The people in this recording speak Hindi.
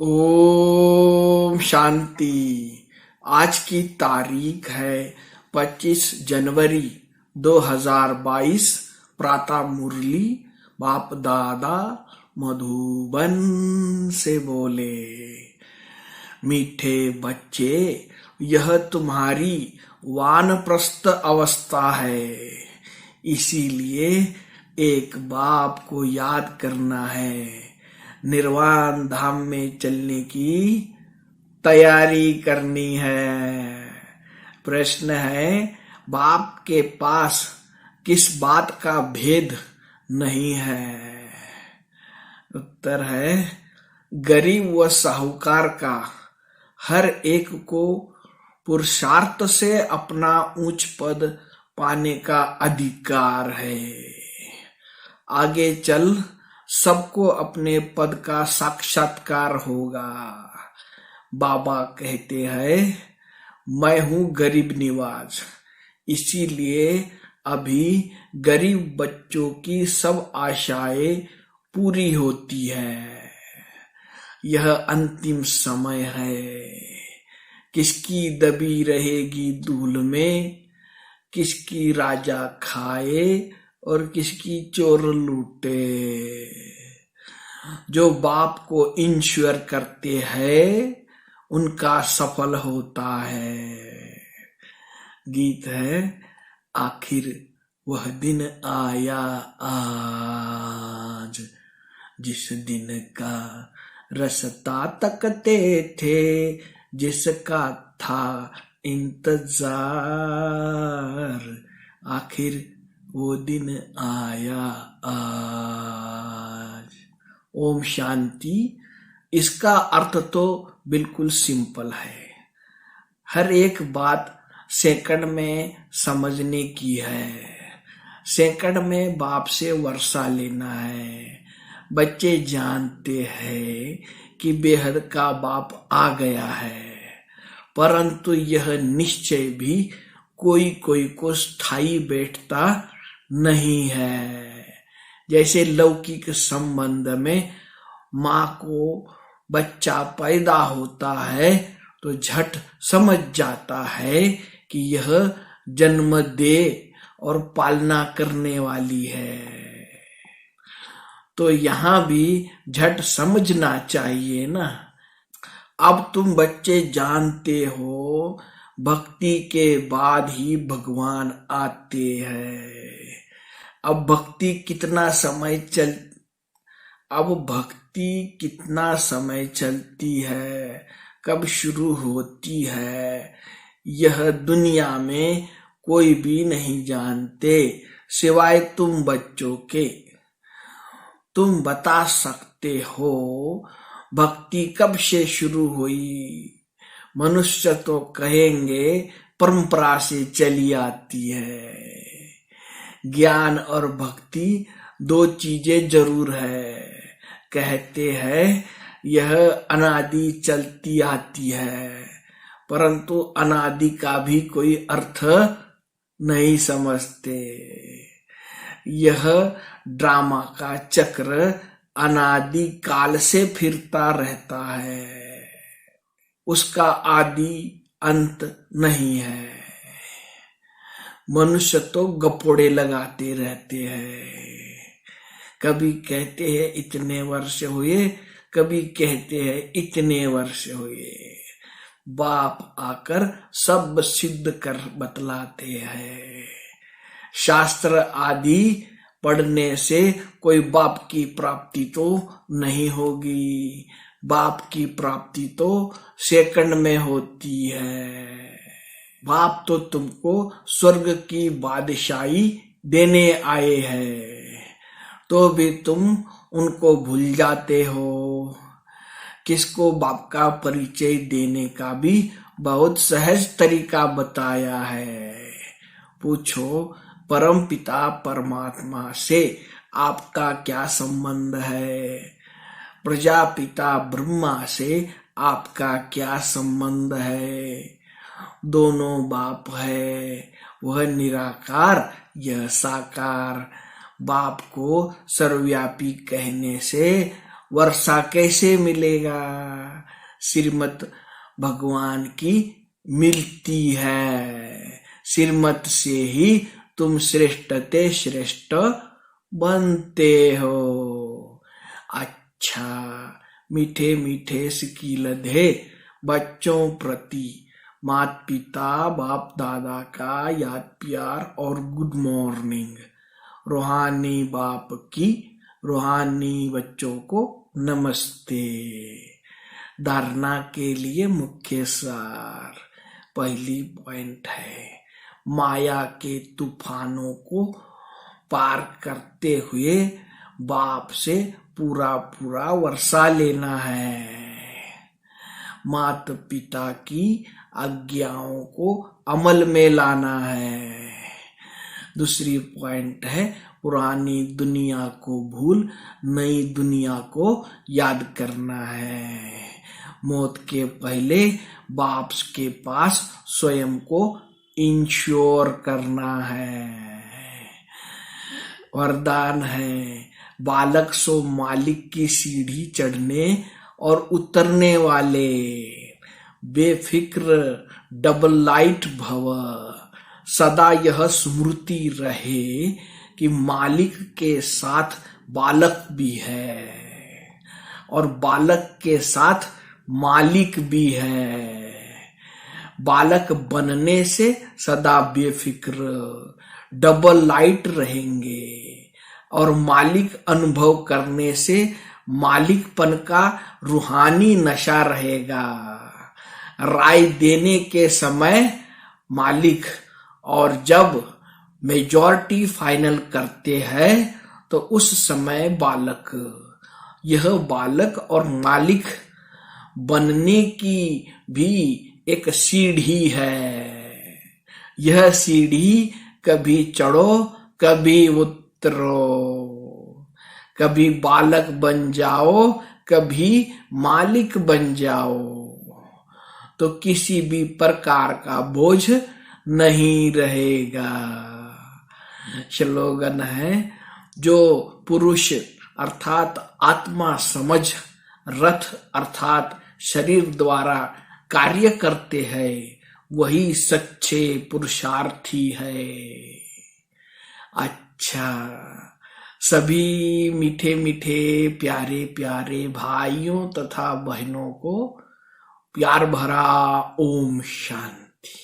ओम शांति। आज की तारीख है 25 जनवरी 2022। प्रातः मुरली बाप दादा मधुबन से बोले। मीठे बच्चे, यह तुम्हारी वानप्रस्थ अवस्था है, इसीलिए एक बाप को याद करना है। निर्वाण धाम में चलने की तैयारी करनी है। प्रश्न है, बाप के पास किस बात का भेद नहीं है? उत्तर है, गरीब व साहूकार का हर एक को पुरुषार्थ से अपना उच्च पद पाने का अधिकार है। आगे चल सबको अपने पद का साक्षात्कार होगा। बाबा कहते हैं, मैं हूं गरीब निवाज, इसीलिए अभी गरीब बच्चों की सब आशाएं पूरी होती है। यह अंतिम समय है। किसकी दबी रहेगी धूल में, किसकी राजा खाए और किसकी चोर लूटे। जो बाप को इंश्योर करते हैं उनका सफल होता है। गीत है, आखिर वह दिन आया आज, जिस दिन का रास्ता तकते थे, जिसका था इंतजार। आखिर वो दिन आया आज। ओम शांति। इसका अर्थ तो बिल्कुल सिंपल है। हर एक बात सेकंड में समझने की है। सेकंड में बाप से वर्षा लेना है। बच्चे जानते हैं कि बेहद का बाप आ गया है, परंतु यह निश्चय भी कोई कोई को स्थायी बैठता नहीं है। जैसे लौकिक संबंध में माँ को बच्चा पैदा होता है तो झट समझ जाता है कि यह जन्म दे और पालना करने वाली है। तो यहाँ भी झट समझना चाहिए ना। अब तुम बच्चे जानते हो, भक्ति के बाद ही भगवान आते हैं। अब भक्ति कितना चलती है, कब शुरू होती है, यह दुनिया में कोई भी नहीं जानते सिवाय तुम बच्चों के। तुम बता सकते हो भक्ति कब से शुरू हुई। मनुष्य तो कहेंगे परंपरा से चली आती है। ज्ञान और भक्ति दो चीजें जरूर है। कहते हैं यह अनादि चलती आती है, परंतु अनादि का भी कोई अर्थ नहीं समझते। यह ड्रामा का चक्र अनादि काल से फिरता रहता है, उसका आदि अंत नहीं है। मनुष्य तो गपोड़े लगाते रहते हैं। कभी कहते हैं इतने वर्ष हुए, कभी कहते हैं इतने वर्ष हुए। बाप आकर सब सिद्ध कर बतलाते हैं। शास्त्र आदि पढ़ने से कोई बाप की प्राप्ति तो नहीं होगी। बाप की प्राप्ति तो सेकंड में होती है। बाप तो तुमको स्वर्ग की बादशाही देने आए हैं, तो भी तुम उनको भूल जाते हो। किसको बाप का परिचय देने का भी बहुत सहज तरीका बताया है। पूछो, परम पिता परमात्मा से आपका क्या संबंध है? प्रजापिता ब्रह्मा से आपका क्या संबंध है? दोनों बाप है, वह निराकार यह साकार। बाप को सर्वव्यापी कहने से वर्षा कैसे मिलेगा? श्रीमत भगवान की मिलती है। श्रीमत से ही तुम श्रेष्ठते श्रेष्ठ बनते हो। अच्छा, मीठे मीठे सिकीलधे बच्चों प्रति माता पिता बाप दादा का याद प्यार और गुड मॉर्निंग। रूहानी बाप की रूहानी बच्चों को नमस्ते। धारणा के लिए मुख्य सार। पहली पॉइंट है, माया के तूफानों को पार करते हुए बाप से पूरा पूरा वर्षा लेना है। माता पिता की आज्ञाओं को अमल में लाना है। दूसरी पॉइंट है, पुरानी दुनिया को भूल नई दुनिया को याद करना है। मौत के पहले बाप के पास स्वयं को इंश्योर करना है। वरदान है, बालक सो मालिक की सीढ़ी चढ़ने और उतरने वाले, बेफिक्र डबल लाइट भव। सदा यह स्मृति रहे कि मालिक के साथ बालक भी है और बालक के साथ मालिक भी है। बालक बनने से सदा बेफिक्र डबल लाइट रहेंगे और मालिक अनुभव करने से मालिकपन का रूहानी नशा रहेगा। राय देने के समय मालिक, और जब मेजॉरिटी फाइनल करते हैं तो उस समय बालक। यह बालक और मालिक बनने की भी एक सीढ़ी है। यह सीढ़ी कभी चढ़ो कभी उतरो, कभी बालक बन जाओ कभी मालिक बन जाओ, तो किसी भी प्रकार का बोझ नहीं रहेगा। स्लोगन है, जो पुरुष अर्थात आत्मा समझ रथ अर्थात शरीर द्वारा कार्य करते हैं वही सच्चे पुरुषार्थी है। अच्छा, सभी मीठे मीठे प्यारे प्यारे भाइयों तथा बहनों को प्यार भरा ओम शांति।